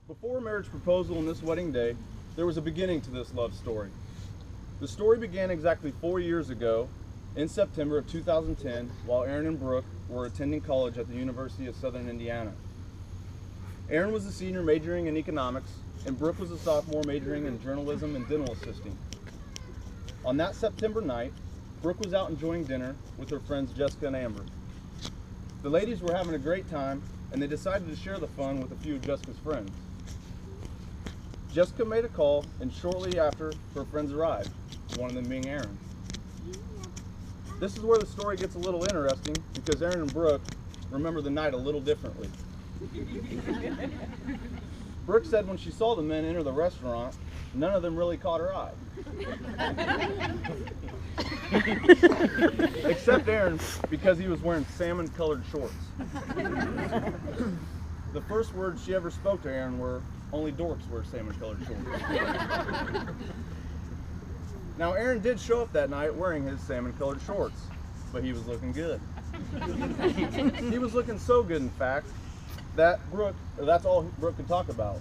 Before marriage proposal and this wedding day, there was a beginning to this love story. The story began exactly 4 years ago in September of 2010 while Aaron and Brooke were attending college at the University of Southern Indiana. Aaron was a senior majoring in economics, and Brooke was a sophomore majoring in journalism and dental assisting. On that September night, Brooke was out enjoying dinner with her friends Jessica and Amber. The ladies were having a great time, and they decided to share the fun with a few of Jessica's friends. Jessica made a call, and shortly after, her friends arrived, one of them being Aaron. This is where the story gets a little interesting because Aaron and Brooke remember the night a little differently. Brooke said when she saw the men enter the restaurant, none of them really caught her eye. Except Aaron, because he was wearing salmon-colored shorts. The first words she ever spoke to Aaron were, "Only dorks wear salmon-colored shorts." Now, Aaron did show up that night wearing his salmon-colored shorts, but he was looking good. He was looking so good, in fact, that that's all Brooke could talk about.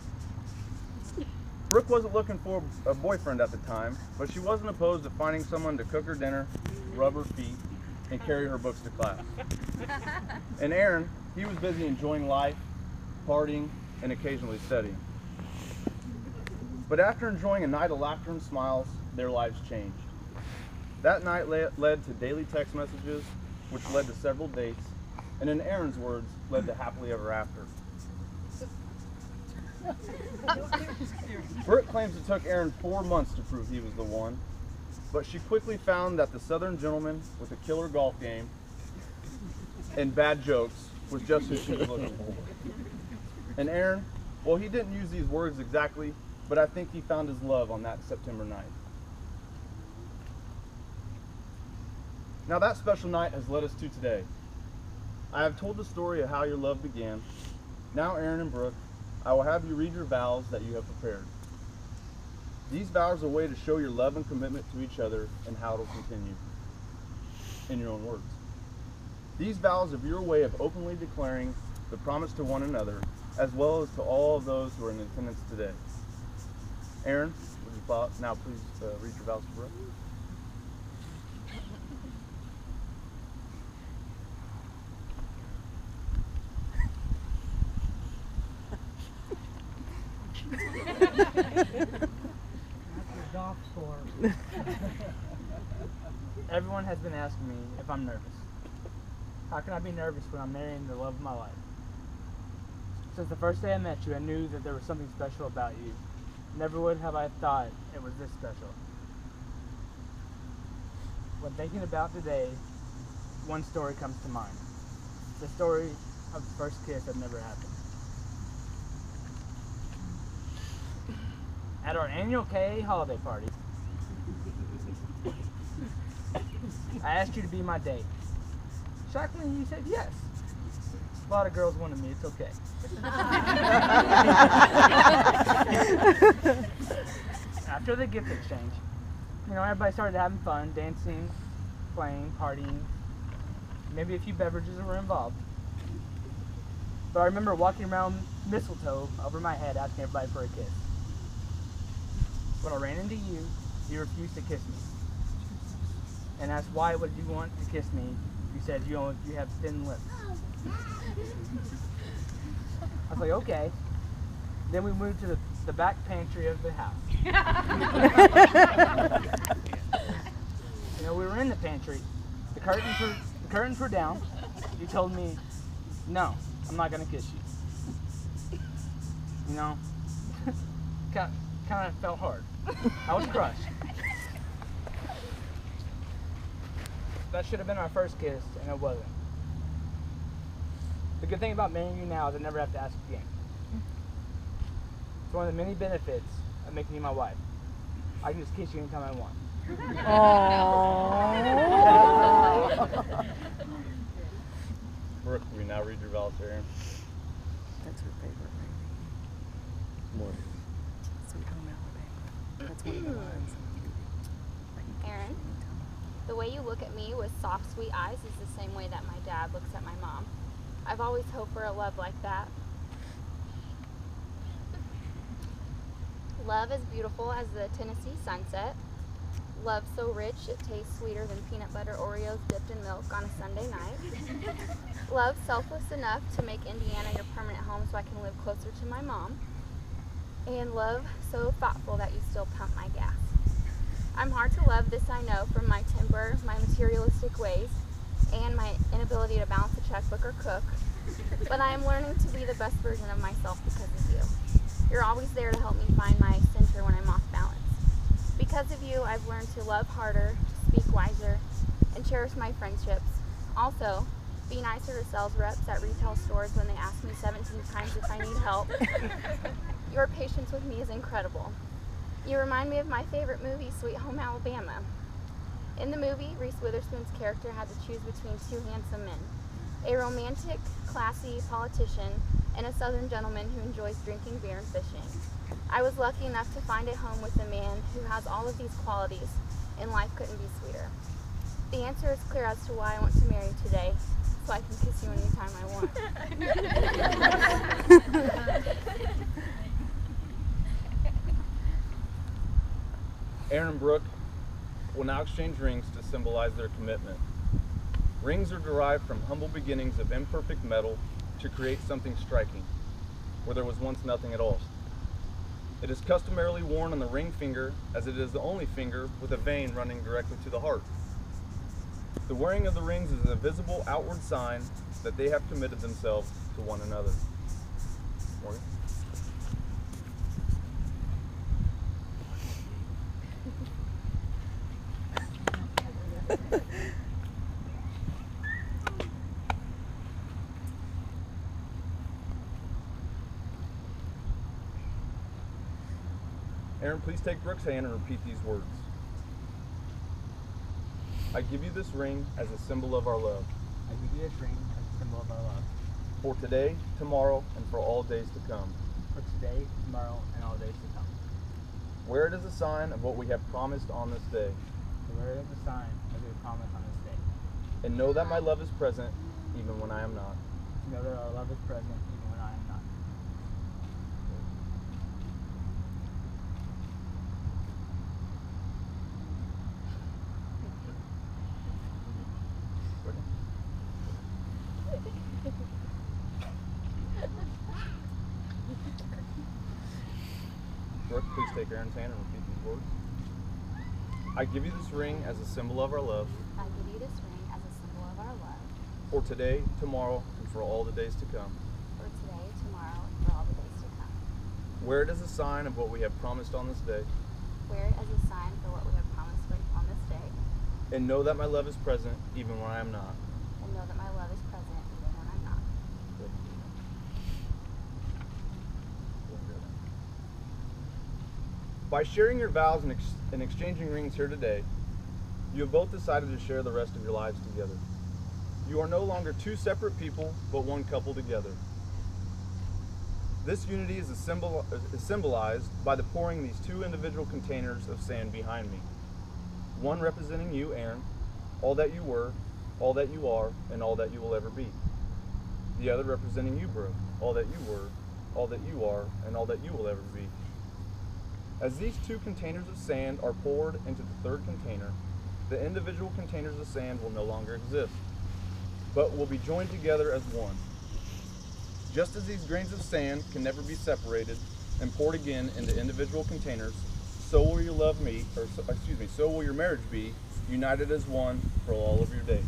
Brooke wasn't looking for a boyfriend at the time, but she wasn't opposed to finding someone to cook her dinner, rub her feet, and carry her books to class. And Aaron, he was busy enjoying life, partying, and occasionally studying. But after enjoying a night of laughter and smiles, their lives changed. That night led to daily text messages, which led to several dates, and in Aaron's words, led to happily ever after. Brooke claims it took Aaron 4 months to prove he was the one, but she quickly found that the Southern gentleman with a killer golf game and bad jokes was just who she was looking for. And Aaron, well, he didn't use these words exactly, but I think he found his love on that September night. Now that special night has led us to today. I have told the story of how your love began. Now, Aaron and Brooke, I will have you read your vows that you have prepared. These vows are a way to show your love and commitment to each other and how it will continue, in your own words. These vows are your way of openly declaring the promise to one another, as well as to all of those who are in attendance today. Aaron, would you now please read your vows to Brooke? Everyone has been asking me if I'm nervous. How can I be nervous when I'm marrying the love of my life? Since the first day I met you, I knew that there was something special about you. Never would have I thought it was this special. When thinking about today, one story comes to mind. The story of the first kiss that never happened. At our annual KA holiday party, I asked you to be my date. Shockingly, you said yes. A lot of girls wanted me, it's okay. After the gift exchange, everybody started having fun, dancing, playing, partying. Maybe a few beverages were involved. But I remember walking around mistletoe over my head asking everybody for a kiss. When I ran into you, you refused to kiss me. And asked why would you want to kiss me? You said you have thin lips. I was like, okay. Then we moved to the back pantry of the house. We were in the pantry. The curtains were down. You told me, no, I'm not gonna kiss you. Kind of felt hard. I was crushed. That should have been our first kiss, and it wasn't. The good thing about marrying you now is I never have to ask again. It's one of the many benefits of making you my wife. I can just kiss you anytime I want. Aww. Brooke, will you now read your vows to Aaron? That's her favorite, maybe. More. Sweet home Alabama. That's one of the lines. Aaron, the way you look at me with soft, sweet eyes is the same way that my dad looks at my mom. I've always hoped for a love like that. Love as beautiful as the Tennessee sunset. Love so rich it tastes sweeter than peanut butter Oreos dipped in milk on a Sunday night. Love selfless enough to make Indiana your permanent home so I can live closer to my mom. And love so thoughtful that you still pump my gas. I'm hard to love, this I know, from my temper, my materialistic ways, and my inability to balance a checkbook or cook. But I am learning to be the best version of myself because of you. You're always there to help me find my center when I'm off balance. Because of you, I've learned to love harder, speak wiser, and cherish my friendships. Also, be nicer to sales reps at retail stores when they ask me 17 times if I need help. Your patience with me is incredible. You remind me of my favorite movie, Sweet Home Alabama. In the movie, Reese Witherspoon's character had to choose between two handsome men, a romantic, classy politician and a southern gentleman who enjoys drinking beer and fishing. I was lucky enough to find a home with a man who has all of these qualities, and life couldn't be sweeter. The answer is clear as to why I want to marry you today, so I can kiss you anytime I want. Aaron and Brooke will now exchange rings to symbolize their commitment. Rings are derived from humble beginnings of imperfect metal to create something striking, where there was once nothing at all. It is customarily worn on the ring finger, as it is the only finger with a vein running directly to the heart. The wearing of the rings is a visible outward sign that they have committed themselves to one another. Morgan? Aaron, please take Brooke's hand and repeat these words. I give you this ring as a symbol of our love. I give you this ring as a symbol of our love. For today, tomorrow, and for all days to come. For today, tomorrow, and all days to come. Wear it as a sign of what we have promised on this day. To wear it as a sign as we promise on this day. And know that my love is present even when I am not. To know that our love is present even when I am not. Brooke, please take Aaron's hand and repeat these words. I give you this ring as a symbol of our love. I give you this ring as a symbol of our love. For today, tomorrow, and for all the days to come. For today, tomorrow, and for all the days to come. Wear it as a sign of what we have promised on this day. Wear it as a sign for what we have promised on this day. And know that my love is present even when I am not. And know that my love is present even when I'm not. By sharing your vows and exchanging rings here today, you have both decided to share the rest of your lives together. You are no longer two separate people, but one couple together. This unity is symbolized by the pouring these two individual containers of sand behind me. One representing you, Aaron, all that you were, all that you are, and all that you will ever be. The other representing you, Brooke, all that you were, all that you are, and all that you will ever be. As these two containers of sand are poured into the third container, the individual containers of sand will no longer exist, but will be joined together as one. Just as these grains of sand can never be separated and poured again into individual containers, so will your love meet, so will your marriage be united as one for all of your days.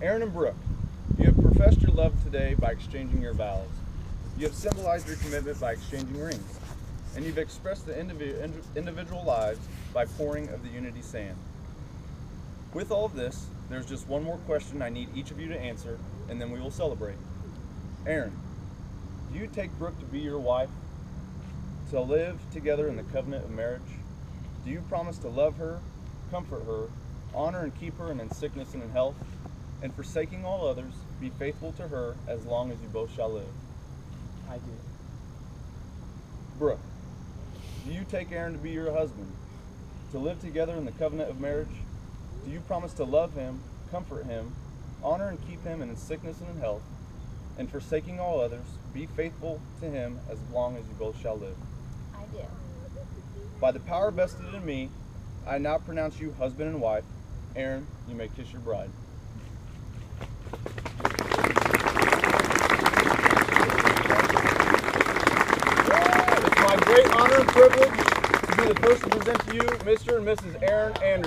Aaron and Brooke, you have professed your love today by exchanging your vows. You have symbolized your commitment by exchanging rings. And you've expressed the individual lives by pouring of the unity sand. With all of this, there's just one more question I need each of you to answer, and then we will celebrate. Aaron, do you take Brooke to be your wife, to live together in the covenant of marriage? Do you promise to love her, comfort her, honor and keep her in sickness and in health, and forsaking all others, be faithful to her as long as you both shall live? I do. Brooke, do you take Aaron to be your husband, to live together in the covenant of marriage? Do you promise to love him, comfort him, honor and keep him in sickness and in health, and forsaking all others, be faithful to him as long as you both shall live? I do. By the power vested in me, I now pronounce you husband and wife. Aaron, you may kiss your bride. It's my great honor and privilege to be the person to present to you Mr. and Mrs. Aaron Anderson.